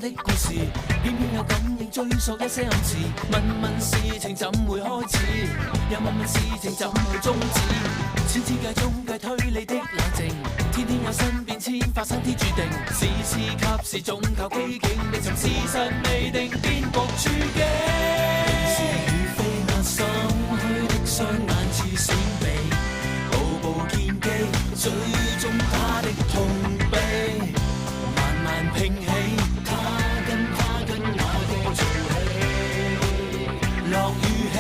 的故事，偏偏有感應追溯一些暗示。問問事情怎會開始，又問問事情怎會終止。千之界中計推理的冷靜，天天有新變遷發生天注定。事事及時總靠機警，未尋事實未定，變局處境。是與非壓心虛的雙眼似閃避，步步見機，最終他的痛悲。慢慢拼起，他跟我嘅做戲，落雨起，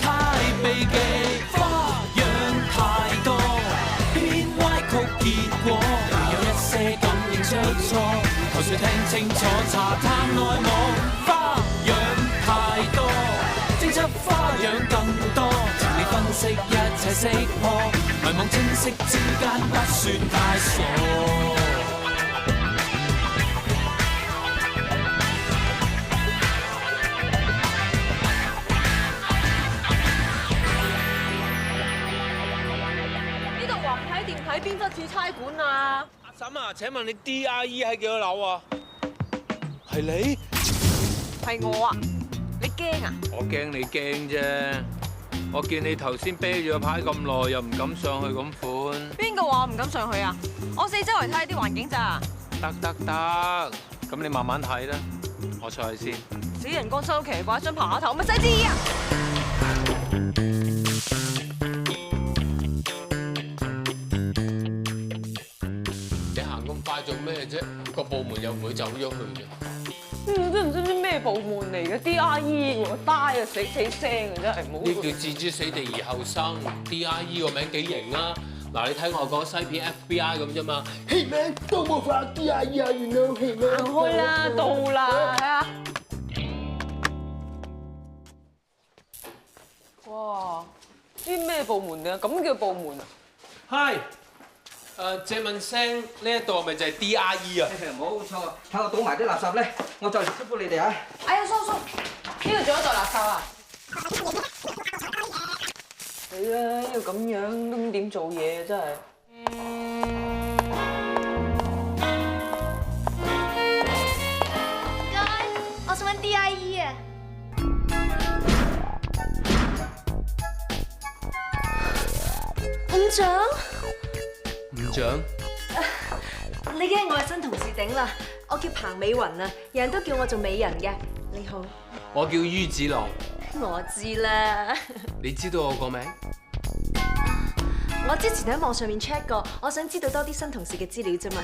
太避忌，花樣太多，偏歪曲結果，有一些感應出錯，求誰聽清楚，查探內幕，花樣太多，偵測花樣更多，情理分析一切識破，迷惘清晰之間不算太傻。喺邊忽處差館啊？阿嬸啊，請問你 DIE 喺幾多樓啊？係你？係我啊？你驚啊？我驚你驚啫！我見你頭先啤住個牌咁耐，又唔敢上去咁款。邊個話我唔敢上去啊？我四周圍睇啲環境咋？得，咁你慢慢睇啦，我上去先。死人光收奇怪，想爬下頭咪使知啊！做咩啫？個部門又唔會走咗去嘅。都唔知咩部門嚟嘅 DIE 喎，die 啊死聲啊真係冇。呢叫置之死地而後生。DIE 個名幾型啊！嗱，你睇我講西片 FBI 咁啫嘛。Hey man，都冇發 DIE 啊，原來 Hey man。行開啦，到啦，睇下。哇！啲咩部門啊？咁叫部門啊 Hi。借問聲，呢一度係咪就係 DIE 啊？冇錯，睇我倒埋啲垃圾咧，我就嚟祝福你哋啊！哎呀，叔，呢度仲有一袋垃圾啊！死啦！呢度咁樣都唔點做嘢真係。唔該，我想揾 DIE 啊！伍長。伍長，你驚我係新同事頂啦，我叫彭美雲啊，人人都叫我做美人嘅。你好，我叫于子郎。我知啦。你知道我個名？我之前喺網上面 check 過，我想知道多啲新同事嘅資料啫嘛。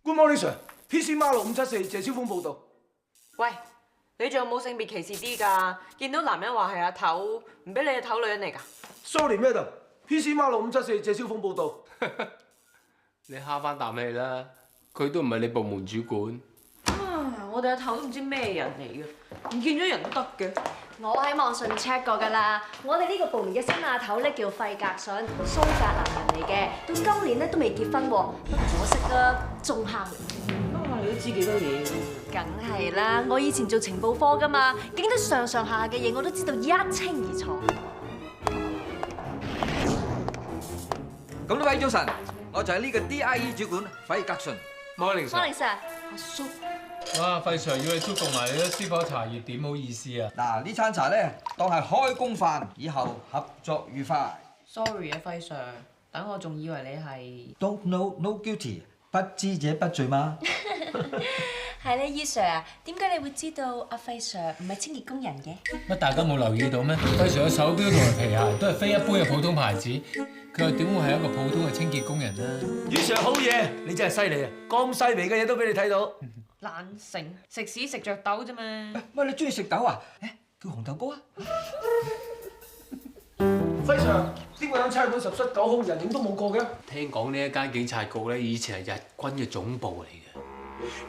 Good morning, sir. PC Mark 6574謝超峰報道。喂，你仲有冇性別歧視啲㗎？見到男人話係阿頭，唔俾你阿頭女人嚟㗎 Sorry, madam.PC Mark 6574謝超峰報道。你蝦翻啖氣啦，佢都唔係你部門主管。我哋阿頭都唔知咩人嚟嘅，唔見咗人都得嘅。我喺網上面 check 過㗎啦，我哋呢個部門嘅新阿頭咧叫費格遜，蘇格蘭人嚟嘅，到今年咧都未結婚喎，不過可惜啦，仲喊。你都知幾多嘢？梗係啦，我以前做情報科㗎嘛，見到上下嘅嘢我都知道一清二楚。咁多位早晨，我就係呢個 DIE 主管費格遜。Morning sir。Morning sir，阿叔。哇！費 Sir 要你觸動埋你啲私伙茶葉，點好意思啊？嗱，呢餐茶咧當係開工飯，以後合作愉快。Sorry 啊，費 Sir，等我仲以為你係 Don't know no guilty， 不知者不罪嘛。係咧，于 Sir 啊，點解你會知道阿費 Sir 唔係清潔工人嘅？乜大家冇留意到咩？費 Sir 嘅手錶同埋皮鞋都係非一般嘅普通牌子，佢又點會係一個普通嘅清潔工人呢？于 Sir 好嘢，你真係犀利啊！咁細微嘅嘢都俾你睇到。懶醒，食屎食着豆啫嘛。乜你中意食豆啊？叫紅豆糕啊！輝 Sir，呢個人差館10室9空，人影都冇過嘅。聽講呢一間警察局咧，以前係日軍嘅總部嚟嘅，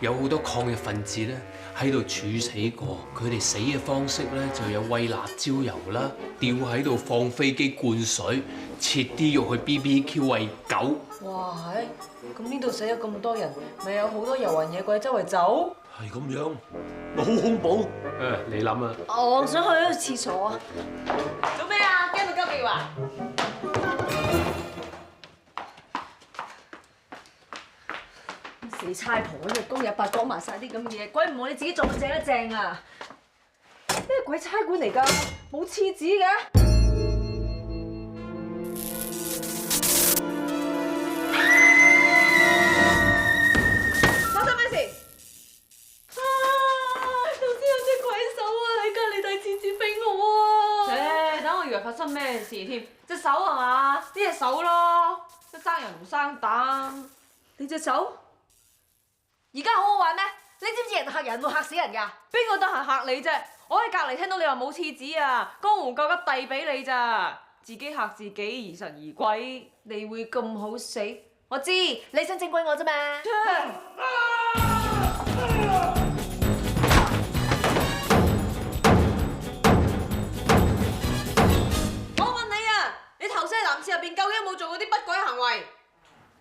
有好多抗日分子咧喺度處死過。佢哋死嘅方式咧就有餵辣椒油啦，吊喺度放飛機灌水，切啲肉去 BBQ 餵狗。哇係，咁呢度死咗咁多人，咪有好多遊魂野鬼周圍走？係咁樣，咪好恐怖。你諗啊？我想去一個廁所啊！做咩啊？驚到急尿啊？死差婆嗰隻工日白講埋晒啲咁嘅嘢，鬼唔望你自己做正得正啊！咩鬼差館嚟㗎？冇廁紙嘅。發生咩事？頭先有隻鬼手啊喺隔離遞廁紙俾我啊！等我以為發生咩事添，隻手係嘛？呢隻手咯，都生人唔生膽。你隻手？而家好好玩咩？你知唔知人嚇人會嚇死人㗎？邊個得閒嚇你啫？我喺隔離聽到你話冇廁紙啊，江湖救急遞俾你咋，自己嚇自己疑神疑鬼。你會咁好死？我知你想整鬼我啫嘛。我問你啊，你頭先喺男廁入邊究竟有冇做過啲不軌行為？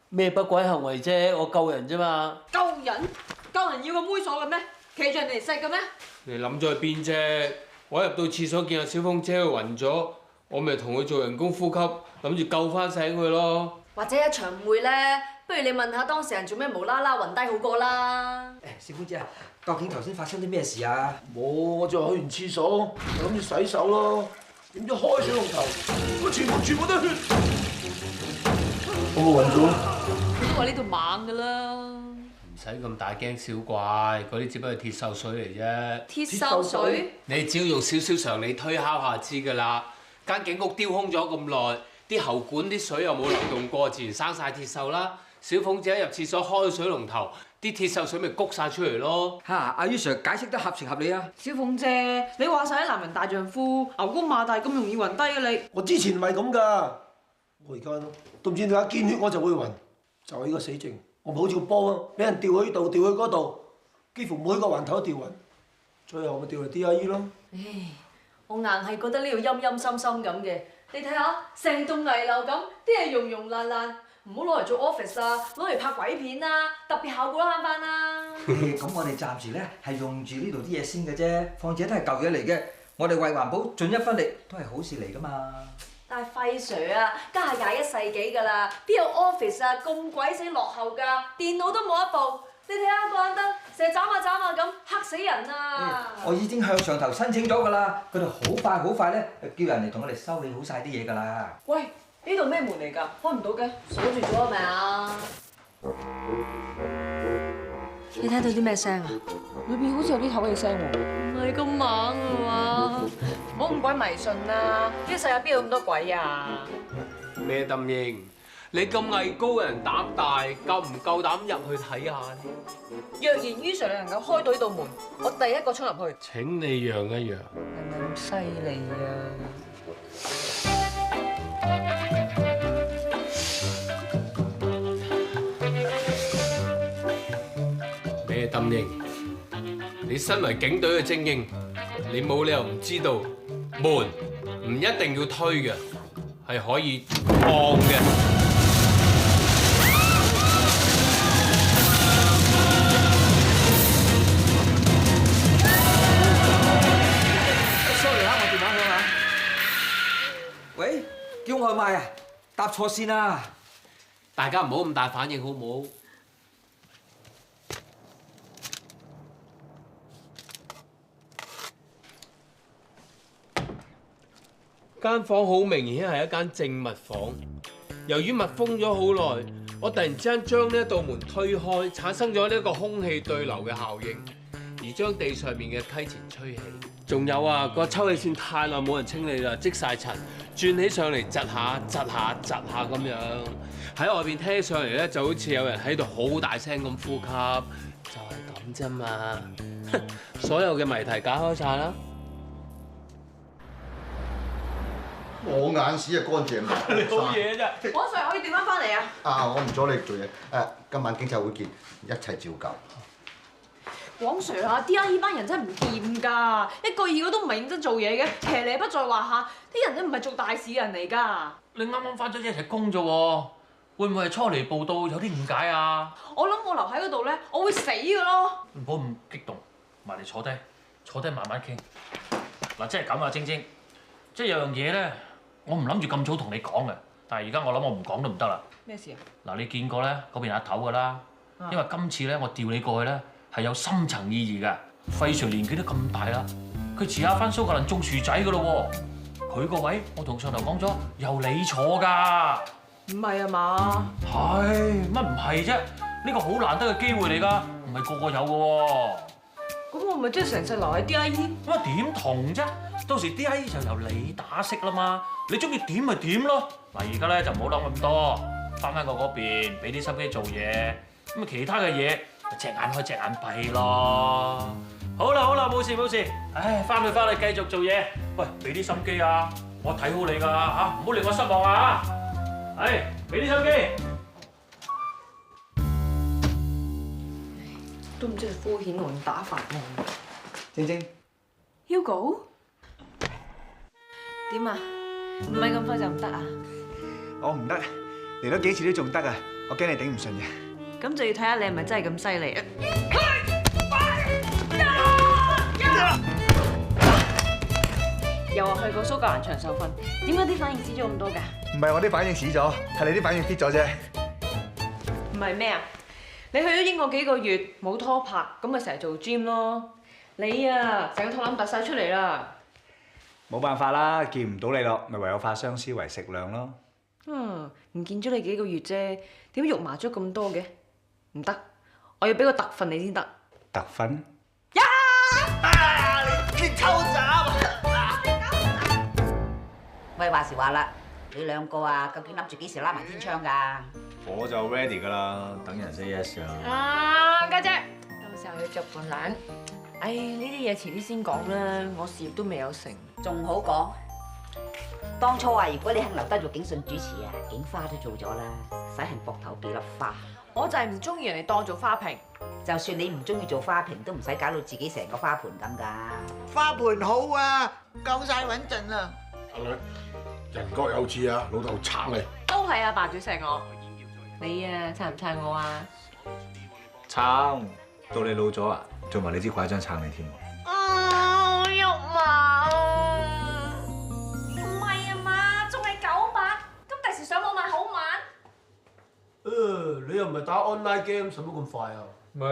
咩不軌行為啫？我救人啫嘛。救人？救人要個猥瑣嘅咩？企住人哋嚟食嘅咩？你諗咗去邊啫？我一入到廁所見阿小鳳姐暈咗，我咪同佢做人工呼吸，諗住救翻醒佢咯。或者一場誤會咧，不如你問下當事人做咩無啦啦暈低好過啦。小鳳姐啊，究竟頭先發生啲咩事啊？冇，我就去完廁所，就諗住洗手咯。點知開水龍頭，個全部都係血。我冇暈咗。佢都話呢度猛㗎啦。唔使咁大驚小怪，嗰啲只不過係鐵鏽水嚟啫。鐵鏽水？你只要用少少常理推敲下知㗎啦。間景屋丟空咗咁耐，啲喉管啲水又冇流動過，自然生晒鐵鏽啦。小鳳姐一入廁所開水龍頭，啲鐵鏽水咪谷晒出嚟咯。阿于 Sir 解釋得合情合理啊！小鳳姐，你話晒啲男人大丈夫，牛高馬大咁容易暈低嘅你？我之前唔係咁㗎，我而家都唔知點解見血我就會暈，就係呢個死症。我咪好似個波啊，俾人掉去呢度，掉去嗰度，幾乎每個環頭都掉暈，最後咪掉嚟 DIE 咯。唉，我硬係覺得呢度陰陰森森咁嘅。你睇下，成棟危樓咁，啲嘢溶溶爛爛，唔好攞嚟做 office 啊，攞嚟拍鬼片啊，特別效果都慳翻啦。咁我哋暫時咧係用住呢度啲嘢先嘅啫，況且都係舊嘢嚟嘅，我哋為環保盡一分力都係好事嚟㗎嘛。但係費 Sir 啊，家下21世紀㗎啦，邊有 office 啊咁鬼死落後㗎？電腦都冇一部，你睇下個盞燈，成日眨下眨下咁，嚇死人啊！我已經向上頭申請咗㗎啦，佢哋好快咧叫人嚟同我哋修理好晒啲嘢㗎啦。喂，呢度咩門嚟㗎？開唔到嘅，鎖住咗係咪啊？你聽到啲咩聲啊？裏邊好似有啲唞氣聲喎。唔係咁猛啊嘛！唔好咁鬼迷信啦！呢個世界邊有咁多鬼啊？咩鄧英？你咁藝高人膽大，夠唔夠膽入去睇下呢？若然于 Sir 你能夠開到呢道門，我第一個衝入去。請你讓一讓。係咪咁犀利啊？咩鄧英？你身為警隊嘅精英，你冇理由唔知道門唔一定要推嘅，係可以按嘅。sorry 啊，我電話響啊。喂，叫外賣啊？搭錯線啊！大家唔好咁大反應，好唔好？間房好明顯係一間靜物房，由於密封咗好耐，我突然之間將呢一道門推開，產生咗呢一個空氣對流嘅效應，而將地上面嘅梯錢吹起。仲有啊，個抽氣扇太耐冇人清理啦，積晒塵，轉起上嚟窒下窒下窒下咁樣，喺外邊聽上嚟咧就好似有人喺度好大聲咁呼吸，就係咁啫嘛。所有嘅謎題解開晒啦。我眼屎啊乾淨嘛，你好嘢啫！黃 Sir 可以調翻翻嚟啊！我唔阻你做嘢。今晚警察會見，一切照舊。黃 Sir 啊，DIE 班人真係唔掂㗎，一個二個都唔係認真做嘢嘅，騎呢不在話下，啲人都唔係做大事嘅人嚟㗎。你啱啱翻咗一日工啫喎，會唔會係初嚟報到有啲誤解啊？我諗我留喺嗰度咧，我會死㗎咯。唔好咁激動，埋嚟坐低慢慢傾。嗱，即係咁啊，晶晶，即係有樣嘢咧，我唔諗住咁早同你講嘅，但係而家我諗我唔講都唔得啦。咩事啊？嗱，你見過咧嗰邊阿頭㗎啦，因為今次咧我調你過去咧係有深層意義㗎。費 Sir 年紀都咁大啦，佢遲下翻蘇格蘭種薯仔㗎咯喎。佢個位我同上頭講咗，由你坐㗎。唔係啊嘛？係乜唔係啫？呢個好難得嘅機會嚟㗎，唔係個個有㗎喎。咁我咪即係成世留喺 DIE？咁啊點同啫？到時 DIE 就由你打識啦嘛，你中意點咪點咯。嗱而家咧就唔好諗咁多，翻我嗰邊俾啲心機做嘢，咁啊其他嘅嘢隻眼開隻眼閉咯。好啦，冇事冇事，唉翻去繼續做嘢。喂，俾啲心機啊，我睇好你㗎嚇，唔好令我失望啊！唉，俾啲心機。都唔知係敷衍我定打發我。晶晶 Hugo， 點啊？唔係咁快就唔得啊？我唔得，嚟多幾次都仲得啊！我驚你頂唔順嘅。咁就要睇下你係咪真係咁犀利啊！又話去過蘇格蘭長壽訓，點解啲反應少咗咁多㗎？唔係我啲反應屎咗，係你啲反應 fit 咗啫。唔係咩啊？你去咗英國幾個月冇拖拍，咁咪成日做 gym 咯。你啊，成個肚腩凸晒出嚟啦。冇辦法啦，見唔到你咯，咪唯有化雙思維食量咯。唔見咗你幾個月啫，點肉麻咗咁多嘅？唔得，我要俾個特訓你先得。特訓？你抽斬！喂，話時話啦，你兩個啊，究竟諗住幾時拉埋天窗㗎？我就 ready 㗎啦，等人 say yes 啊！家姐，到時候要着半冷。唉，呢啲嘢遲啲先講啦，我事業都未有成。仲好講。當初啊，如果你肯留低做警訊主持啊，警花都做咗啦，使痕膊頭幾粒花。我就係唔中意人哋當做花瓶。就算你唔中意做花瓶，都唔使搞到自己成個花盆咁㗎。花盆好啊，夠晒穩陣啦。阿女，人各有志啊，老豆撐你。都係阿爸最錫我。你啊，撐唔撐我啊？撐，到你老咗啊，做埋你支拐杖撐你添。肉麻啊！唔係啊嘛，仲係900，咁第時上網買好晚。你又唔係打 online game，使乜咁快啊？咪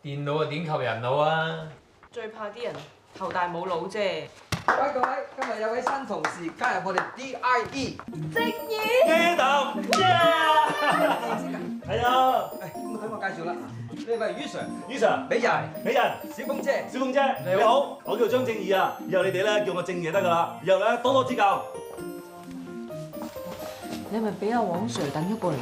電腦啊點及人腦啊？最怕啲人頭大冇腦啫。各位，今日有位新同事加入我哋 DIE。正義。係啊。咁等我介紹啦。呢位于 Sir， 于 Sir， 美人，小鳳姐，你好，我叫張正義啊。以後你哋咧叫我正義就得㗎啦。以後咧多多指教。你係咪俾阿黃 Sir 等咗過嚟㗎？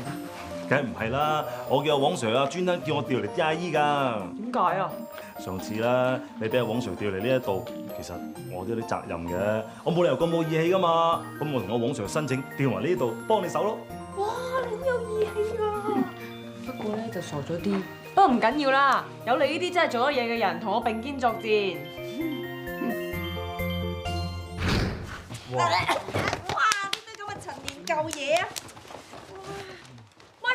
梗係唔係啦，我叫阿黃 Sir 啊，專登叫我調嚟 DIE 㗎。點解啊？上次啦，你俾阿黃 Sir 調嚟呢一度，其實我都有啲責任嘅，我冇理由咁冇義氣㗎嘛。咁我同阿黃 Sir 申請調埋呢度幫你手咯。哇，你好有義氣啊！不過咧就傻咗啲，不過唔緊要啦。有你呢啲真係做咗嘢嘅人，同我並肩作戰。哇！點解咁嘅陳年舊嘢啊？喂，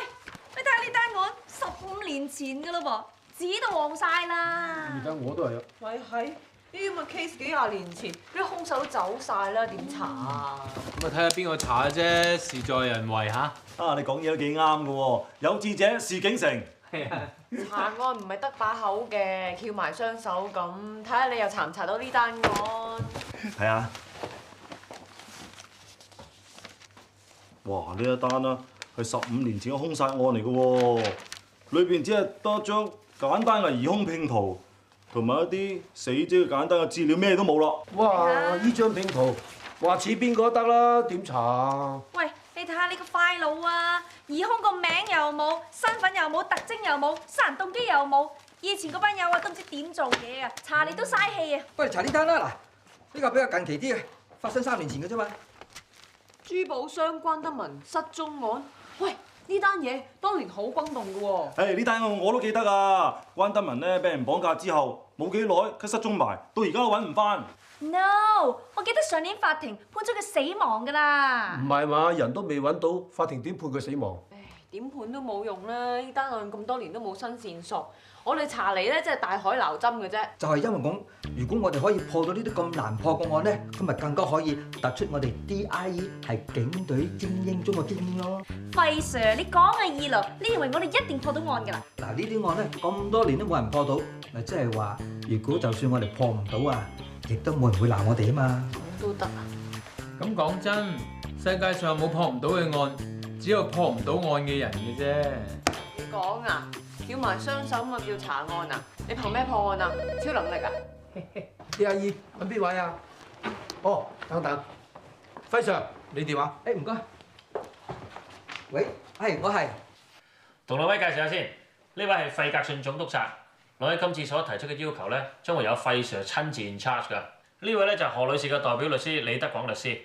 你睇下呢單案15年前㗎啦噃，紙都黃晒啦。而家我都係啊。咪係呢啲咁嘅 case 幾廿年前，啲兇手都走晒啦，點查啊？咁啊睇下邊個查啫，事在人為嚇。啊，你講嘢都幾啱㗎喎，有志者事竟成。查案唔係得把口嘅，翹埋雙手咁，睇下你又查唔查到呢單案？係啊。哇！呢一單啦，係15年前嘅兇殺案嚟嘅喎，裏邊只係得一張簡單嘅疑兇拼圖，同埋一啲死者嘅簡單嘅資料，咩都冇咯。哇！呢張拼圖話似邊個都得啦，點查啊？喂，你睇下呢個快佬啊，疑兇個名又冇，身份又冇，特徵又冇，殺人動機又冇，以前嗰班友啊都唔知點做嘢啊，查你都嘥氣啊！不如查呢單啦，嗱，呢個比較近期啲嘅，發生3年前嘅啫嘛。珠寶商關德文失蹤案，喂，呢單嘢當年好轟動嘅喎。誒，呢單案我都記得啊！關德文咧俾人綁架之後，冇幾耐佢失蹤埋，到而家都揾唔翻。No， 我記得上年法庭判咗佢死亡㗎啦。唔係嘛，人都未揾到，法庭點判佢死亡？點判都冇用啦！呢單案咁多年都冇新線索，我哋查嚟咧真係大海撈針嘅啫。就係因為咁，如果我哋可以破到呢啲咁難破嘅案咧，咁咪更加可以突出我哋 DIE 係警隊精英中嘅精英咯。費 Sir， 你講嘅意咯，你認為我哋一定破到案㗎啦？嗱，呢啲案咧咁多年都冇人破到，咪即係話，如果就算我哋破唔到啊，亦都冇人會鬧我哋啊嘛。咁都得啊！咁講真，世界上冇破唔到嘅案，只有破唔到案嘅人嘅啫。你講啊，叫埋雙手咁啊叫查案啊？你憑咩破案啊？超能力啊？DIE 揾邊位啊？哦，等等，輝 Sir， 你電話？誒唔該。喂，係我係。同兩位介紹下先，呢位係費格遜總督察，攞起今次所提出嘅要求咧，將會有費 Sir 親自 in charge 㗎。呢位咧就係何女士嘅代表律師李德廣律師。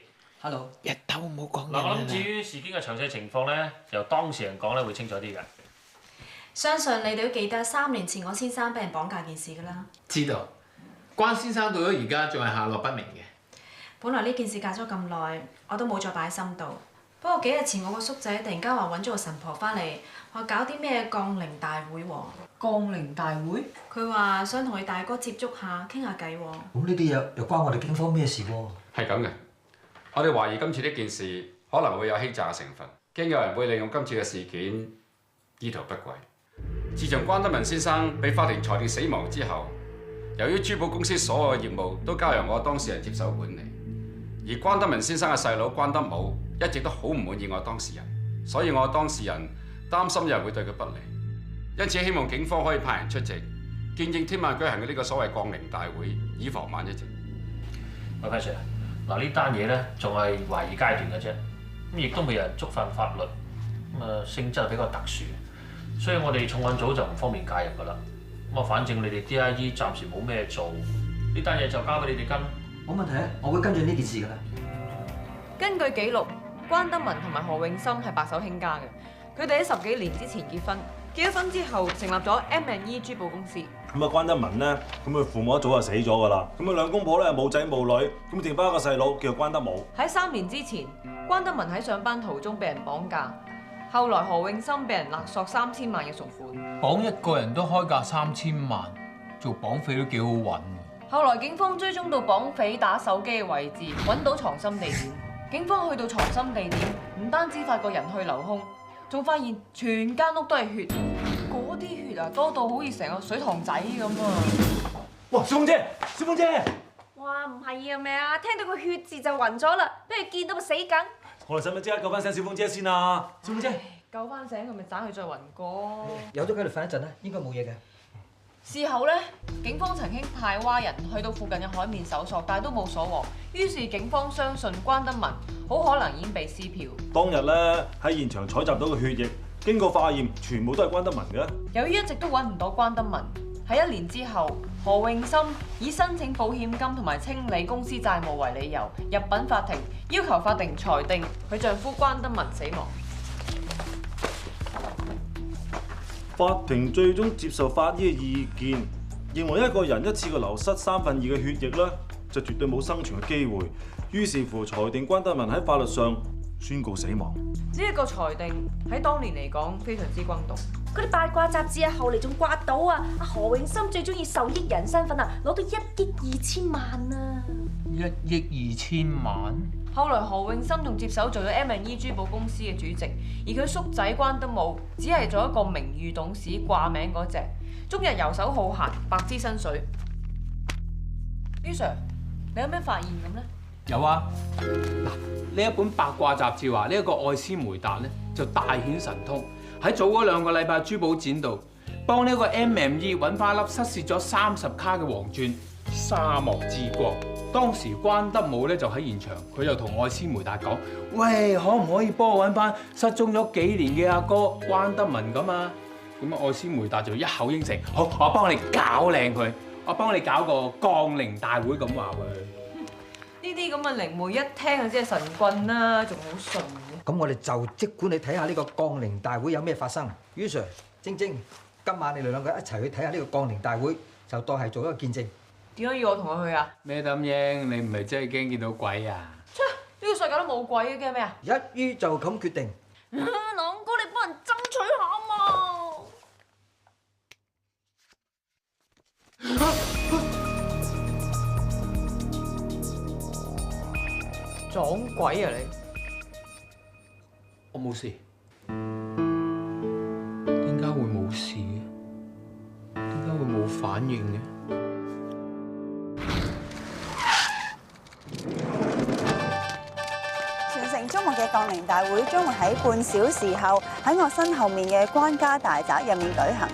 Hello。日頭冇講嗱，我諗至於事件嘅詳細情況咧，由當事人講咧會清楚啲嘅。相信你哋都記得3年前我先生俾人綁架件事㗎啦。知道，關先生到咗而家仲係下落不明嘅。本來呢件事隔咗咁耐，我都冇再擺喺心度。不過幾日前我個叔仔突然間話揾咗個神婆翻嚟，話搞啲咩降靈大會喎。降靈大會？佢話想同佢大哥接觸下，傾下偈喎。咁呢啲嘢又關我哋警方咩事喎？係咁嘅，我哋懷疑今次呢件事可能會有欺詐嘅成分，驚有人會利用今次嘅事件意圖不軌。自從關德文先生被法庭裁定死亡之後，由於珠寶公司所有嘅業務都交由我當事人接手管理，而關德文先生嘅細佬關德武一直都好唔滿意我當事人，所以我當事人擔心有人會對佢不利，因此希望警方可以派人出席，見證聽晚舉行嘅呢個所謂降靈大會，以防萬一。喂，輝 Sir， 嗱呢單嘢咧仲係懷疑階段嘅啫，咁亦都未有人觸犯法律，咁性質係比較特殊，所以我哋重案組就唔方便介入㗎啦。咁反正你哋 DIE 暫時冇咩做，呢單嘢就交俾你哋跟。冇問題啊，我會跟進呢件事㗎啦。根據記錄，關德文同埋何永森係白手興家嘅，佢哋喺10幾年之前結婚，結咗婚之後成立咗 M&E 珠寶公司。咁啊，關德文咧，咁佢父母一早就死咗㗎啦。咁佢兩公婆咧冇仔冇女，咁剩翻一個細佬叫做關德武。喺3年之前，關德文喺上班途中被人綁架，後來何永森被人勒索3000萬嘅贖款。綁一個人都開價3000萬，做綁匪都幾好揾。後來警方追蹤到綁匪打手機嘅位置，揾到藏身地點。警方去到藏身地點，唔單止發覺人去樓空，仲發現全間屋都係血，嗰啲血啊多到好似成個水塘仔咁啊！哇，小鳳姐，小鳳姐！哇，唔係啊咩啊？聽到個血字就暈咗啦，不如見到個死梗。我哋使唔使即刻救翻醒小鳳姐先啊？小鳳姐，救翻醒佢咪盞佢再暈過。有咗佢哋瞓一陣啦，應該冇嘢嘅。事後咧，警方曾經派蛙人去到附近嘅海面搜索，但係都冇所獲。於是警方相信關德文好可能已經被撕票。當日咧喺現場採集到嘅血液，經過化驗，全部都係關德文嘅。由於一直都揾唔到關德文，喺1年之後，何永森以申請保險金同埋清理公司債務為理由，入稟法庭，要求法庭裁定佢丈夫關德文死亡。法庭最終接受法醫嘅意見，認為一個人一次過流失2/3嘅血液咧，就絕對冇生存嘅機會。於是乎裁定關德文喺法律上宣告死亡。呢一個裁定喺當年嚟講非常之轟動。嗰啲八卦雜誌啊，後嚟仲刮到啊，阿何永森最中意受益人身份啊，攞到1億2千萬啊！1億2千萬？後來何永森仲接手做咗 M&E 珠寶公司嘅主席，而佢叔仔關德武只係做一個名譽董事掛名嗰隻，終日遊手好閒，白支薪水。U Sir， 你有咩發現咁呢？有啊，嗱，呢一本八卦雜誌話呢一個愛斯梅達咧就大顯神通，喺早嗰2個禮拜珠寶展度幫呢一個 M&E 揾翻一粒失竊咗30卡嘅黃鑽沙漠之光。當時關德武咧就喺現場，佢就同愛斯梅達講：喂，可唔可以幫我揾翻失蹤咗幾年嘅阿哥關德文咁啊？咁啊，愛斯梅達就一口應承，好，我幫你搞靚佢，我幫你搞個降靈大會咁話佢。呢啲咁嘅靈媒一聽就知係神棍啦，仲好順嘅。咁我哋就即管你睇下呢個降靈大會有咩發生。于 Sir、晶晶，今晚你哋2個一齊去睇下呢個降靈大會，就當係做一個見證。點解要我同佢去啊？咩咁英？你唔係真係驚見到鬼啊？呢個世界都冇鬼嘅，驚咩啊？一於就咁決定。朗哥，你幫人爭撞鬼啊你！我冇事。點解會冇事嘅？點解會冇反應嘅？全城矚目嘅降臨大會將會喺半小時後喺我身後面嘅關家大宅入面舉行。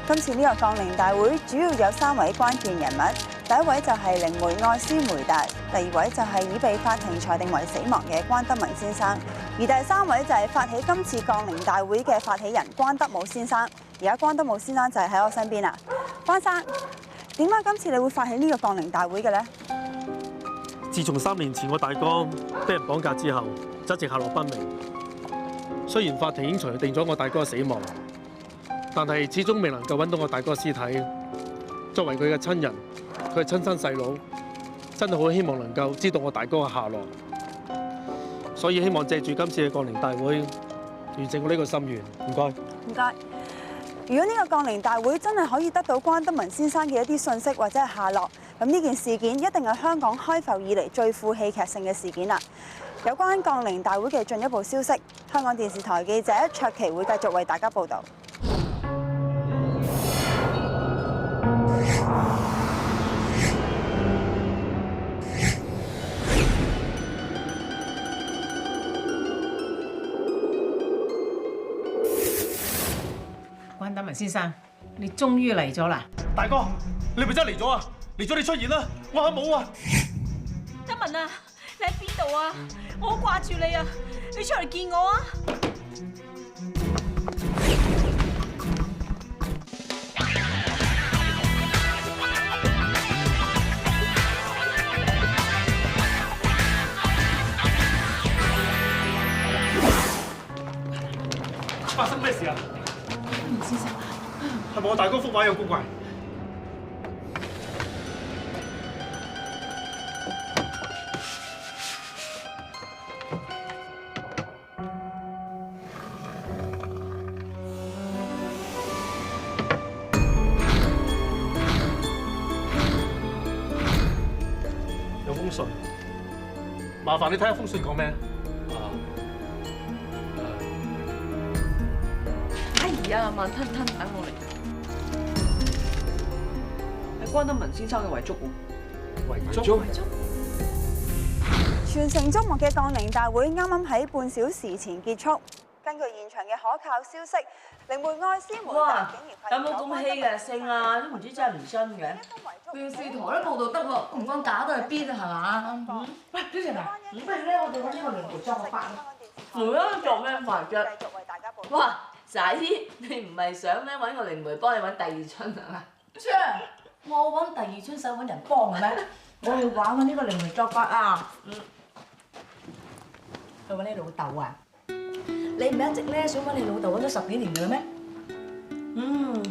今次呢個降臨大會主要有3位關鍵人物，第一位就係靈媒愛斯梅達，第二位就係已被法庭裁定為死亡嘅關德文先生，而第3位就係發起今次降臨大會嘅發起人關德武先生。而家關德武先生就係喺我身邊啦。關生，點解今次你會發起呢個降臨大會嘅呢？自從3年前我大哥俾人綁架之後，就一直下落不明。雖然法庭已經裁定咗我大哥嘅死亡，但係始終未能夠揾到我大哥嘅屍體。作為佢嘅親人，佢係親生細佬，真係好希望能夠知道我大哥嘅下落。所以希望借住今次嘅降臨大會，完成我呢個心願。唔該。唔該。如果呢個降臨大會真係可以得到關德文先生嘅一啲信息或者係下落，咁呢件事件一定係香港開埠以嚟最富戲劇性嘅事件啦。有關降臨大會嘅進一步消息，香港電視台記者卓琪會繼續為大家報導。關德文先生，你終於嚟咗啦！大哥，你咪真係嚟咗啊！嚟咗你出現啦！我係冇啊！德文啊，你喺邊度啊？我好掛住你啊！你出嚟見我啊！發生咩事啊？先生，係咪我大哥幅畫有古怪？有封信，麻煩你睇下封信講咩？哎呀，慢吞吞，等我嚟。係關德文先生嘅遺囑喎。遺囑？全城矚目嘅降臨大會啱啱喺半小時前結束。根據現場嘅可靠消息，靈媒愛斯梅達竟然有冇咁稀嘅聲啊？都唔知真係唔真嘅。電視台都報道得喎，唔講假都係邊啊？係嘛？喂，小晴啊，不如咧，我哋揾呢個靈媒作個法啊！嚟啊！做咩法啫？哇！仔，你唔係想咩揾個靈媒幫你揾第二春係嘛？切！我揾第二春使揾人幫嘅咩？我要玩呢個靈媒作法啊！去揾你老豆啊！你唔係一直咧想揾你老豆揾咗10幾年嘅咩？呢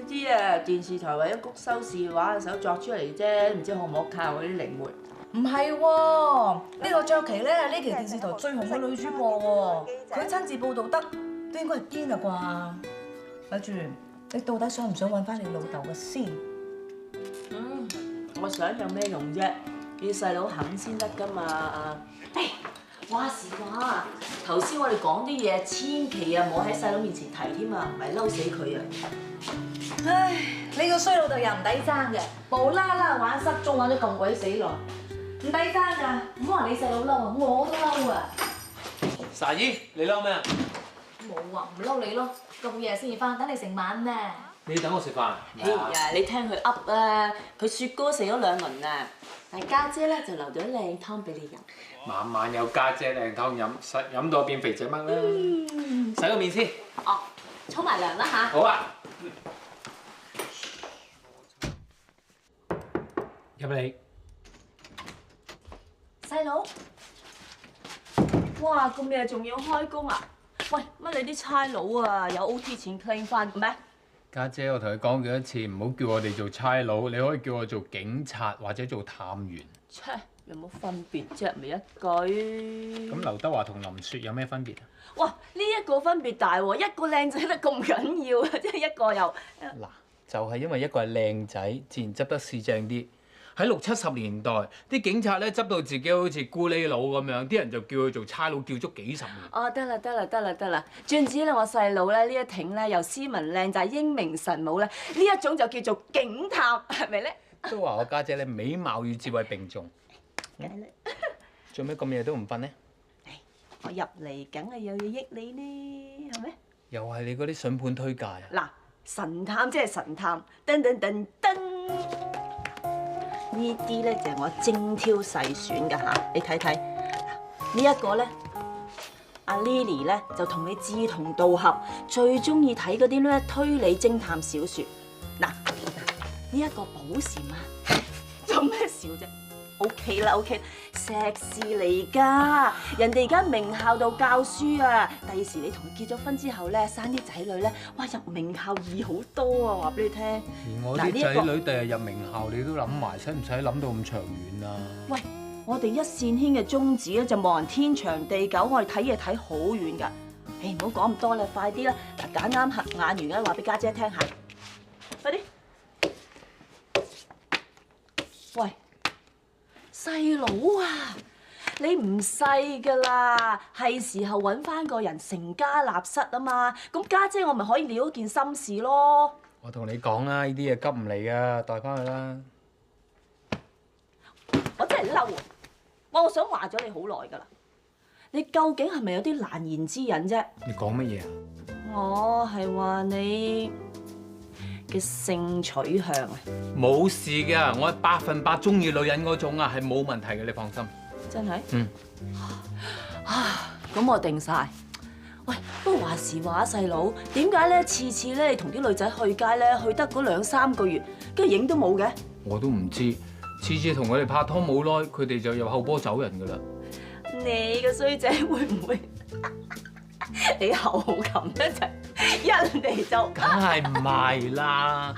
啲啊電視台為咗谷收視話手作出嚟啫，唔知可唔可靠嗰啲靈媒？唔係喎，呢個卓琪咧係呢期電視台最紅嘅女主播喎，佢親自報導得，都應該係堅啦啩？咪住，你到底想唔想揾翻你老豆嘅先？我想有咩用啫？你細佬肯先得㗎嘛？話時話，頭先我哋講啲嘢，千祈啊唔好喺細佬面前提添啊，唔係嬲死佢啊！唉，你個衰老豆又唔抵爭嘅，無啦啦玩失蹤玩咗咁鬼死耐，唔抵爭㗎！唔好話你細佬嬲啊，我都嬲啊！沙姨，你嬲咩啊？冇啊，唔嬲你咯，咁夜先至翻，等你成晚咩？你等我食飯。哎呀，你聽佢噏啊，佢雪糕食咗2輪啊，但家姐咧就留咗靚湯俾你飲。晚晚有家姐靚湯飲，實飲到變肥仔乜啦！洗個面先。哦，沖埋涼啦嚇。好啊。入嚟。細佬，哇！咁夜仲要開工啊？喂，乜你啲差佬啊有 OT 錢 claim 翻嘅咩？家姐，我同佢講幾多次，唔好叫我哋做差佬，你可以叫我做警察或者做探員。切，有冇分別啫？咪一句。咁劉德華同林雪有咩分別啊？哇！呢一個分別大喎，一個靚仔得咁緊要啊，即係一個又。嗱，就係因為一個係靚仔，自然執得市正啲。喺60、70年代，啲警察咧執到自己好似咕喱佬咁樣，啲人就叫佢做差佬，叫足幾十年。哦，得啦得啦得啦得啦，轉子咧我細佬咧呢一挺咧又斯文靚仔英明神武咧，呢一種就叫做警探，係咪咧？都話我家姐咧美貌與智慧並重。做咩咁夜都唔瞓呢？我入嚟梗係有嘢益你呢，係咪？又係你嗰啲筍盤推介啊！嗱，神探即係神探，噔噔噔噔，呢啲咧就係我精挑細選㗎嚇，你睇睇。呢一個咧，阿 Lily 咧就同你志同道合，最中意睇嗰啲咧推理偵探小説。嗱，呢一個寶蟾啊，做咩笑啫？OK 啦 OK， 碩士嚟㗎，人哋而家名校度教書啊，第時你同佢結咗婚之後咧，生啲仔女咧，哇入名校易好多啊！話俾你聽。而我啲仔女第日入名校，你都諗埋，使唔使諗到咁長遠啊？喂，我哋一線牽嘅宗旨咧就望人天長地久，我哋睇嘢睇好遠㗎。誒唔好講咁多啦，快啲啦！嗱，揀啱合眼緣啦，話俾家姐聽下。快啲！喂。細佬啊，你唔細噶啦，係時候揾翻個人成家立室啊嘛。咁家姐我咪可以了一件心事咯。我同你講啦，呢啲嘢急唔嚟噶，帶翻去啦。我真係嬲啊！我想話咗你好耐噶啦，你究竟係咪有啲難言之隱啫？你講乜嘢啊？我係話你嘅性取向啊！冇事嘅，我係100%中意女人嗰種啊，係冇問題嘅，你放心。真係？嗯。啊，咁我定晒。喂，不過話時話細佬，點解咧次次咧你同啲女仔去街咧，去得嗰2、3個月，跟住影都冇嘅？我都唔知，次次同佢哋拍拖冇耐，佢哋就有後波走人噶啦。你個衰仔會唔會？你後擒咧就一嚟就，梗係唔係啦！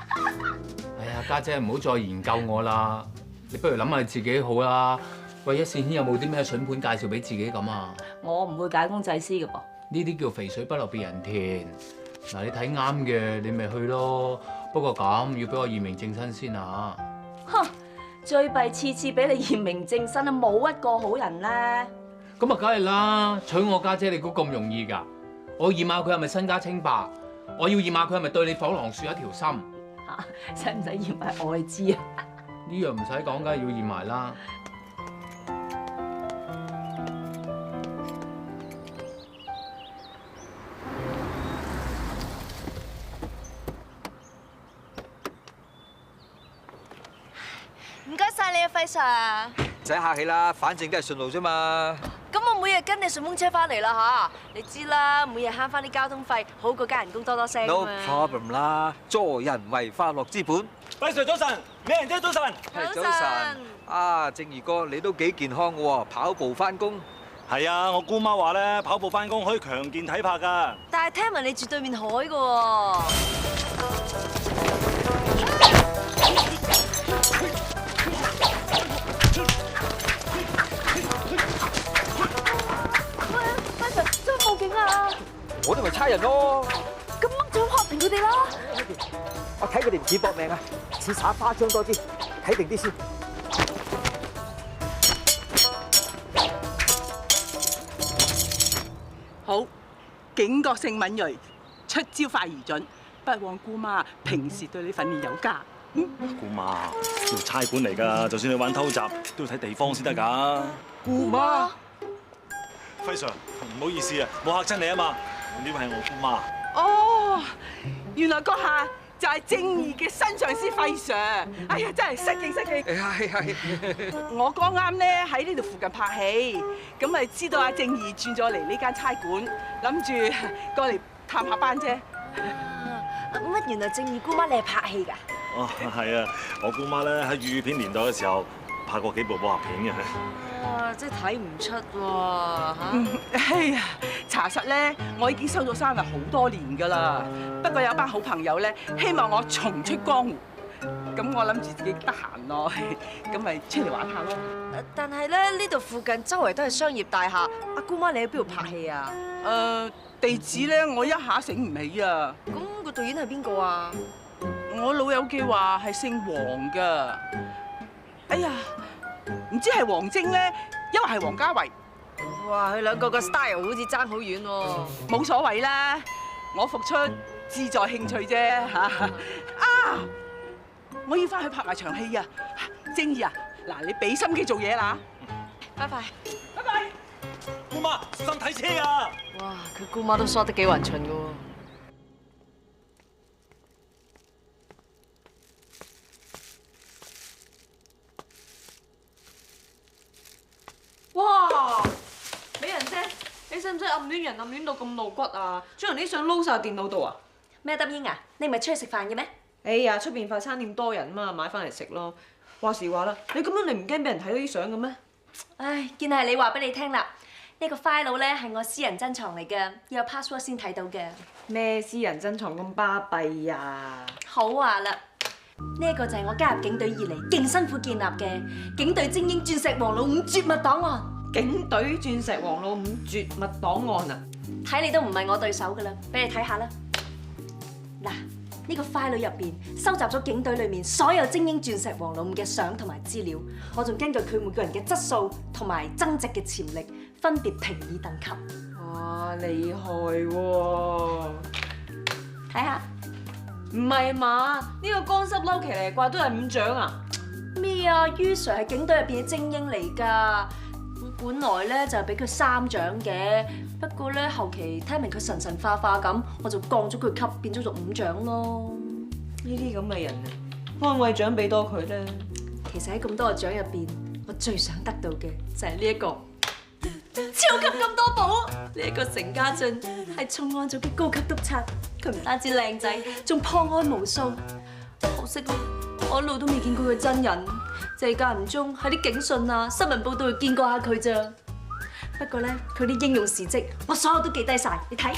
哎呀，家姐唔好再研究我啦，你不如諗下你自己好啦。喂，一線牽有冇啲咩筍盤介紹俾自己咁啊？我唔會解公濟私嘅噃。呢啲叫肥水不流別人田。嗱，你睇啱嘅，你咪去咯。不過咁要俾我驗明正身先啊！哼，最弊次次俾你驗明正身啊，冇一個好人咧。咁啊，梗係啦！娶我家姐，你估咁容易㗎？我驗下佢係咪身家清白，我要驗下佢係咪對你火狼樹一條心。使唔使驗埋愛滋啊？呢樣唔使講，梗係要驗埋啦。唔該晒你啊，輝 Sir。唔使客氣啦，反正都係順路啫嘛。咁我每日跟你順風車翻嚟啦吓，你知啦，每日慳翻啲交通費，好過加人工多多聲。No problem 啦，助人為快樂之本。輝 Sir 早晨，美人姐早晨。係早晨。啊，正義哥，你都幾健康嘅喎，跑步翻工。係啊，我姑媽話咧，跑步翻工可以強健體魄㗎。但係聽聞你住對面海嘅喎。報警啊！我哋咪差人咯。咁掹咗學停佢哋啦！我睇佢哋唔似搏命啊，似耍花槍多啲，睇定啲先。好，警覺性敏鋭，出招快而準。不枉姑媽平時對你訓練有加。姑媽，叫差館嚟㗎，就算你玩偷襲，都要睇地方先得㗎。姑媽。輝 Sir， 唔好意思啊，冇嚇親你啊嘛。呢位係我姑媽。哦，原來嗰下就係正義嘅新上司輝 Sir。哎呀，真係失敬失敬。係。我剛啱咧喺呢度附近拍戲，咁咪知道阿正義轉咗嚟呢間差館，諗住過嚟探下班啫。乜原來正義姑媽你係拍戲㗎？哦，係啊，我姑媽咧喺粵語片年代嘅時候拍過幾部武俠片嘅。哇！真係睇唔出喎嚇。哎呀，查實咧，我已經收咗山係好多年㗎啦。不過有班好朋友咧，希望我重出江湖。咁我諗住自己得閒咯，咁咪出嚟玩下咯。但係咧，呢度附近周圍都係商業大廈。阿姑媽你喺邊度拍戲啊？地址咧我一下醒唔起啊。咁個導演係邊個啊？我老友記話係姓黃㗎。哎呀，唔知係王晶咧，因為係王家衛。哇！佢兩個個 style 好似爭好遠喎。冇所謂啦，我復出志在興趣啫嚇。啊！我要翻去拍埋場戲啊！晶兒啊，嗱你俾心機做嘢啦。拜拜。拜拜。姑媽，小心睇車啊！哇！佢姑媽都梳得幾勻循㗎喎。哇！美人姐，你使唔使暗戀人暗戀到咁露骨啊？將人啲相撈晒電腦度啊？咩得英啊？你唔係出去食飯嘅咩？哎呀，出邊快餐店多人嘛，買翻嚟食咯。話時話啦，你咁樣你唔驚俾人睇到啲相嘅咩？唉，見係你話俾你聽啦。呢個 file 咧係我私人珍藏嚟嘅，要有 password 先睇到嘅。咩私人珍藏咁巴閉呀？好話啦，呢個就係我加入警隊以嚟勁辛苦建立嘅警隊精英鑽石王老五絕密檔案。警隊鑽石王老五絕密檔案啊！睇你都唔係我對手噶啦，俾你睇下啦。嗱，呢個 file 入邊收集咗警隊裏面所有精英鑽石王老五嘅相同埋資料，我仲根據佢每個人嘅質素同埋增值嘅潛力，分別評議等級。哇，厲害喎！睇下。唔係嘛？呢個乾濕褸奇嚟怪都係5獎啊？咩啊？于 Sir 係警隊入邊嘅精英嚟㗎。本來咧就俾佢3獎嘅，不過咧後期聽明佢神神化化咁，我就降咗佢級，變咗做5獎咯。呢啲咁嘅人啊，安慰獎俾多佢咧。其實喺咁多個獎入邊，我最想得到嘅就係呢一個超級咁多寶。呢一個成家俊係重案組嘅高級督察，佢唔單止靚仔，仲破案無數。可惜咧，我一路都未見過佢真人。就係間唔中喺啲警訊啊、新聞報道見過下佢咋。不過咧，佢啲英勇事蹟我所有都記低晒，你睇。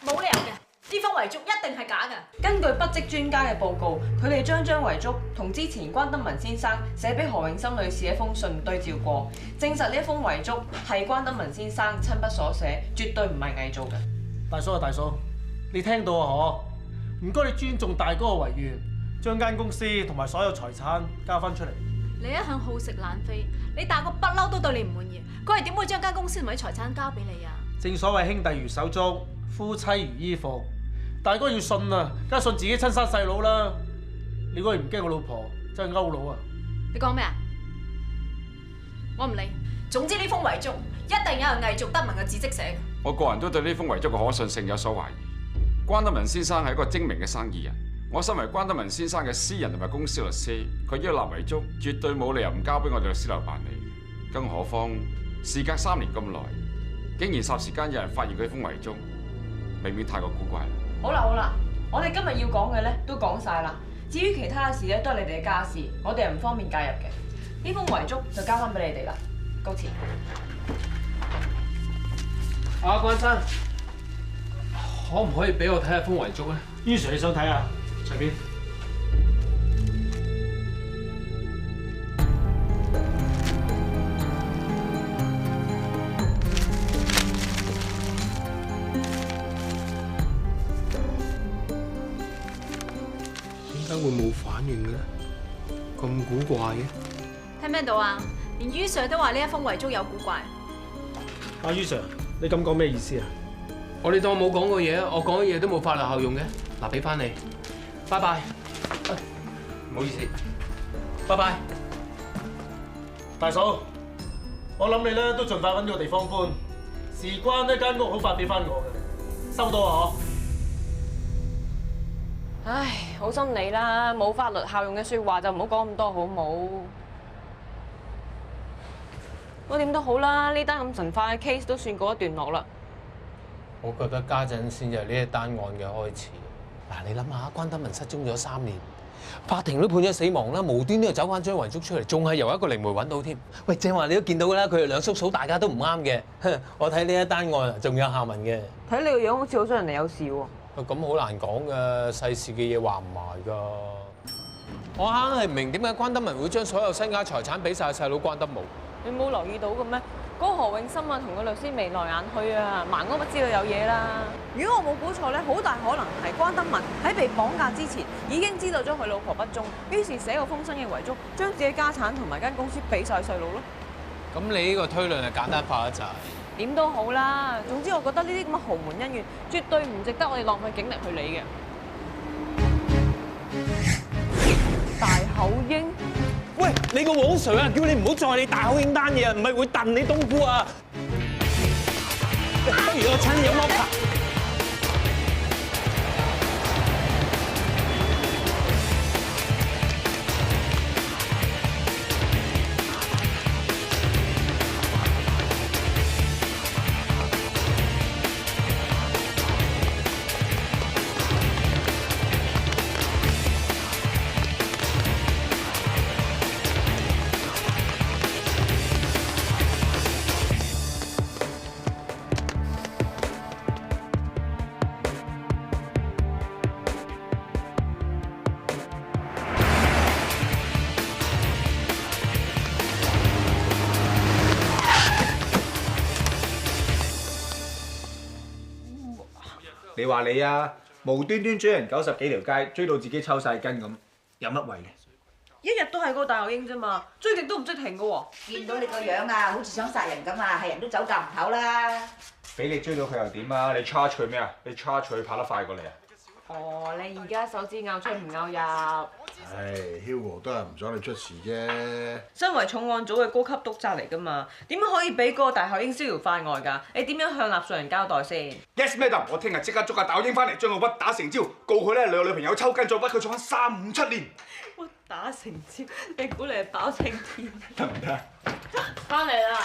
冇理由嘅，呢封遺囑一定係假嘅。根據筆跡專家嘅報告，佢哋將遺囑同之前關德文先生寫俾何永森女士一封信對照過，證實呢一封遺囑係關德文先生親筆所寫，絕對唔係偽造嘅。大嫂啊，大嫂，你聽到啊嗬？唔該你尊重大哥嘅遺願。將間公司同埋所有財產交翻出嚟。你一向好食懶飛，你大哥不嬲都對你唔滿意，佢係點會將間公司同埋財產交俾你啊？正所謂兄弟如手足，夫妻如衣服。大哥要信啊，梗係信自己親生細佬啦。你如果唔驚我老婆，真係勾佬啊！你講咩啊？我唔理。總之呢封遺囑一定有人偽造德文嘅字跡寫嘅。我個人都對呢封遺囑嘅可信性有所懷疑。關德文先生係一個精明嘅生意人。我身為關德文先生嘅私人同埋公司律師，佢要立遺囑，絕對冇理由唔交俾我哋律師樓辦理。更何況事隔3年咁耐，竟然霎時間有人發現佢封遺囑，未免太過古怪啦。好啦，我哋今日要講嘅咧都講晒啦。至於其他嘅事咧，都係你哋嘅家事，我哋係唔方便介入嘅。呢封遺囑就交翻俾你哋啦。告辭。關生，可唔可以俾我睇下封遺囑咧？于 Sir 你想睇啊？隨便。點解會冇反應嘅咧？咁古怪嘅。聽唔聽到啊？連于 Sir 都話呢一封遺囑有古怪。阿于 Sir，你咁講咩意思啊？我哋當冇講過嘢啊！我講嘅嘢都冇法律效用嘅。嗱，俾翻你。拜拜。唔好意思。拜拜。大嫂，我諗你咧都盡快揾個地方搬，事關呢間屋好快俾翻我嘅，收到啊嗬。唉，好心你啦，冇法律效用嘅説話就唔好講咁多，好冇？我點都好啦，呢單咁神化嘅 case 都算告一段落啦。我覺得家陣先就係呢一單案嘅開始。嗱，你諗下，關德文失蹤咗3年，法庭都判咗死亡啦，無端端又走翻張遺囑出嚟，仲係由一個靈媒揾到添。喂，正話你都見到㗎啦，佢哋兩叔嫂大家都唔啱嘅。我睇呢一單案仲有下文嘅。睇你個樣好似好想人哋有事喎。咁好難講㗎，世事嘅嘢話唔埋㗎。我硬係唔明點解關德文會將所有身家財產俾晒細佬關德武。你冇留意到嘅咩？嗰個何永森啊，同個律師眉來眼去啊，盲哥咪知道有嘢啦。如果我冇估錯咧，好大可能係關德文喺被綁架之前已經知道咗佢老婆不忠，於是寫個風聲嘅遺囑，將自己家產同埋間公司俾晒細路咯。咁你呢個推論係簡單化一陣。點都好啦，總之我覺得呢啲咁嘅豪門恩怨，絕對唔值得我哋浪費警力去理嘅。大口英，喂，你個黃 Sir 啊，叫你唔好再理大口英單嘢啊，唔係會燉你冬菇啊！不如我請你飲摩卡。你話你啊，無端端追人90幾條街，追到自己抽晒筋咁，有乜謂呢？一日都係嗰個大口英啫嘛，追極都唔識停噶喎。見到你個樣啊，好似想殺人咁啊，係人都走夾唔唞啦。俾你追到佢又點啊？你 charge 佢咩啊？你 charge 佢跑得快過你啊？哦，你而家手指拗出唔拗入。唉 ，Hugo 都係唔想你出事啫。身為重案組嘅高級督察嚟噶嘛，點樣可以俾嗰個大口英逍遙法外㗎？你點樣向納稅人交代先 ？Yes, madam， 我聽日即刻捉阿大口英翻嚟，將佢屈打成招，告佢咧兩個女朋友抽筋，再屈佢坐翻3、5、7年。屈打成招，你估你係包青天？得唔得？翻嚟啦！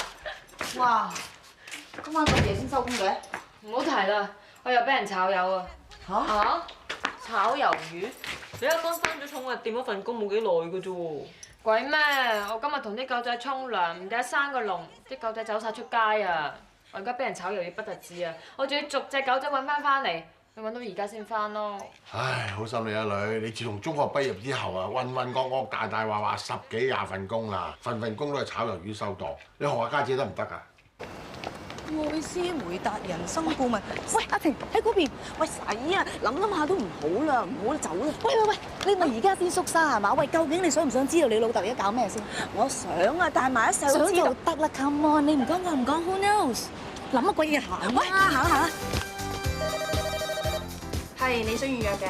哇！今晚咁夜先收工嘅？唔好提啦，我又俾人炒魷啊！嚇？炒魷魚？你啱啱翻咗寵物店嗰份工冇幾耐嘅啫喎。鬼咩？我今日同啲狗仔沖涼，唔記得閂個籠，啲狗仔走晒出街啊！我而家俾人炒魷魚不特止啊，我仲要逐隻狗仔揾翻嚟，你揾到而家先翻咯。唉，好心你啊女，你自從中學畢業之後啊，混混噩噩大大話話10幾20份工啦，份工都係炒魷魚收檔，你學下家姐得唔得啊？愛思梅達人生顧問，喂阿婷喺嗰邊，喂使啊，諗下都唔好啦，唔好走啦。喂，你咪而家先縮沙係嘛？喂，究竟你想唔想知道你老豆而家搞咩先？我想啊，帶埋一細路知道得啦 ，come on， 你唔講我唔講 ，who knows？ 諗乜鬼嘢行啊？行啦。係你想預約嘅？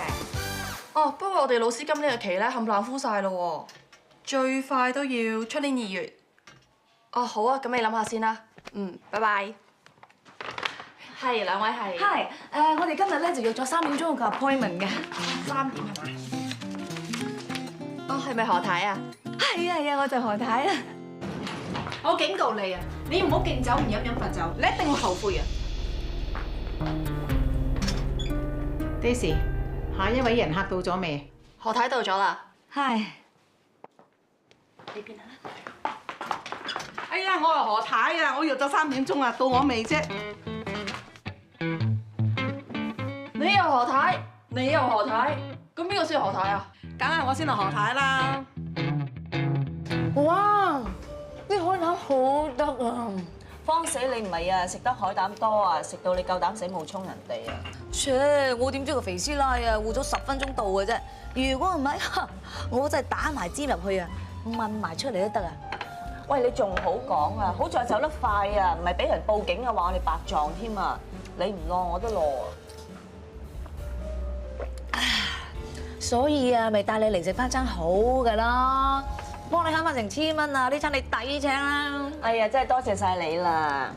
哦，不過我哋老師今呢個期咧冚唪唥敷晒咯喎，最快都要出年2月。哦，好啊，咁你諗下先啦。拜拜。係，兩位係。Hi， 我哋今日咧就約咗3點鐘個 appointment 嘅。3點係嘛？哦，係咪何太啊？係啊，我就何太啊。我警告你啊，你唔好敬酒唔飲罰酒，你一定會後悔啊 Daisy， 下一位人客到咗未？何太到咗啦。Hi。呢邊啊。哎呀，我係何太啊！我約咗3點鐘啊，到我未啫？你又何太，你又何太，咁邊個先係何太啊？梗係我先係何太啦！哇！啲海膽好得啊！慌死你唔係啊，食得海膽多啊，食到你夠膽死冒充人哋啊！切！我點知個肥師奶啊，護咗10分鐘到嘅啫。如果唔係，我真係打埋尖入去啊，問埋出嚟都得啊！喂，你仲好講啊！好在走得快啊，唔係俾人報警啊，話我哋白撞添啊！你唔攞我都攞啊！所以啊，咪帶你嚟食翻餐好㗎啦，幫你慳翻成1000蚊啊！呢餐你抵請啦！哎呀，真係多謝晒你啦！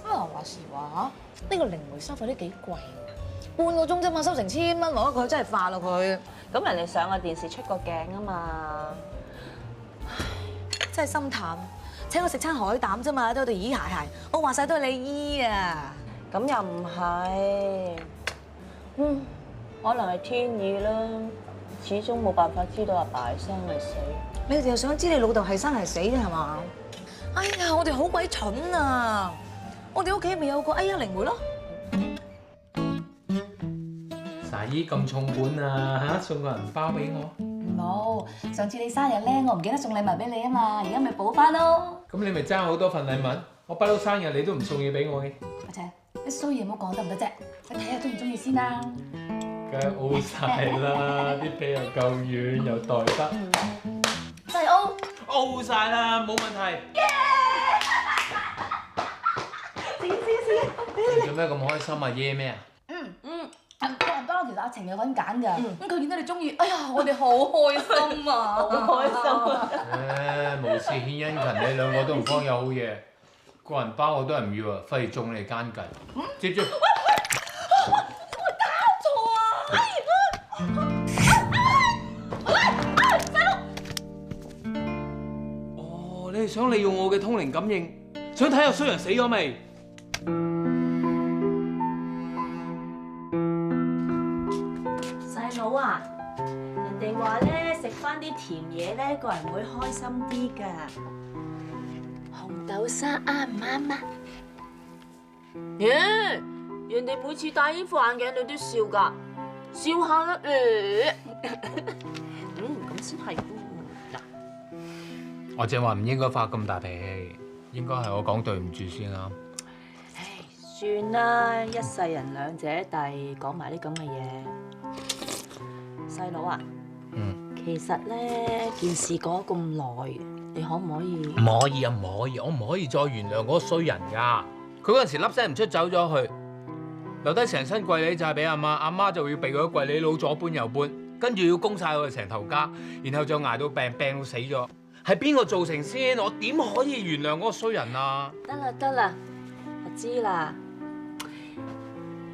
啊，話時話呢個靈媒收費都幾貴喎，半個鐘啫嘛，收成1000蚊，我覺得佢真係化咯佢。咁人哋上個電視出個鏡啊嘛。真係心淡，請我食餐海膽啫嘛，都喺度咦鞋鞋，我話晒都係你醫啊！咁又唔係，可能係天意啦，始終冇辦法知道阿爸係生係死。你哋又想知你老豆係生係死啫係嘛？哎呀，我哋好鬼蠢啊！我哋屋企咪有個靈媒咯。撒姨咁重本啊送個銀包俾我。冇，上次你生日咧，我唔記得送禮物俾你啊嘛，而家咪補翻咯。咁你咪爭好多份禮物？我不嬲生日你都唔送嘢俾我嘅。阿姐，啲衰嘢唔好講得唔得啫？你睇下中唔中意先啦。梗係 O 晒啦，啲皮又夠軟又袋得。真係 O 晒啦，冇問題。你做咩咁開心啊？耶咩啊？當其實阿晴有份揀㗎，咁佢見到你中意，哎呀，我哋好開心啊，好開心啊！無事獻殷勤，你兩個都唔幫有好嘢，個人包我都係唔要啊，費事中你奸計。接住。哦，你係想利用我嘅通靈感應，想睇下衰人死咗未？細佬啊，人哋話咧食翻啲甜嘢咧，個人會開心啲㗎。紅豆沙啱唔啱啊？耶！人哋每次戴呢副眼鏡你都笑㗎，笑下啦。咁先係。我正話唔應該發咁大脾氣，應該係我講對唔住先啦。算啦，一世人兩姐弟，講埋啲咁嘅嘢。細佬啊，其實咧件事過咗咁耐，你可唔可以？唔可以啊，唔可以，我唔可以再原諒嗰個衰人㗎。佢嗰陣時粒聲唔出走咗去，留低成身貴利債俾阿媽，阿媽就要被嗰啲貴利佬左搬右搬，跟住要供晒我哋成頭家，然後就捱到病到死咗。係邊個造成先？我點可以原諒嗰個衰人啊？得啦，我知啦。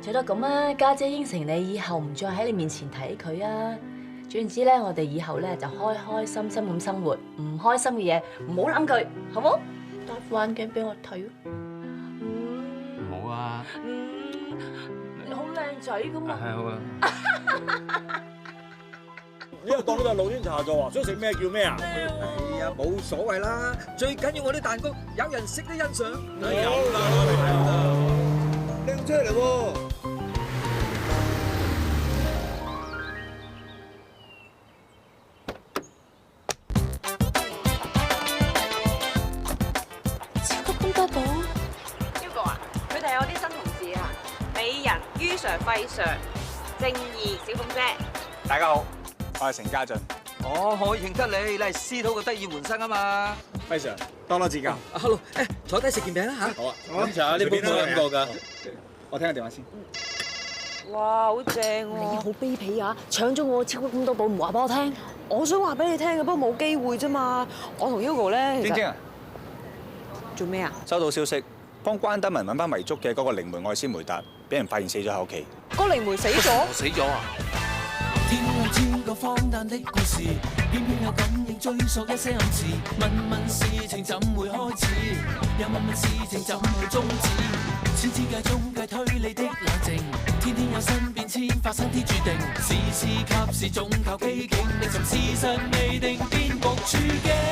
最多咁啊，家姐應承你以後唔再喺你面前睇佢啊。總之咧，我哋以後咧就開開心心咁生活，唔開心嘅嘢唔好諗佢，好冇？戴副眼鏡俾我睇。唔好啊！你好靚仔噶嘛？係好啊。呢度當呢個露天茶座啊，想食咩叫咩啊？哎呀，冇所謂啦，最緊要我啲蛋糕有人識得欣賞。有啦，拎出嚟喎！超級公德寶。Hugo 啊，佢哋有啲新同事啊，美人、于 Sir、費 Sir、正義、小鳳姐。大家好，我係成家俊。哦，我認得你，你係司徒嘅得意門生啊嘛。輝 Sir，多多指教。Hello，坐低食件餅啦嚇。好啊。飲茶呢杯冇飲過㗎。我聽下電話先。哇，好正喎！你好卑鄙啊！搶咗我超級公德寶，唔話俾我聽。我想話俾你聽嘅，不過冇機會啫嘛。我同 Hugo 咧，晶晶啊，做咩啊？收到消息，幫關德文揾翻遺囑嘅嗰個靈媒愛斯梅達，俾人發現死咗喺屋企。個靈媒死咗？死咗啊！天空千個荒誕的故事，偏偏有感應追溯一些暗示。問問事情怎會開始，又問問事情怎會終止。小世界中計推理的冷靜，天天有新變遷發生天注定。時時及時總靠機警，歷尋事實未定，變局處境。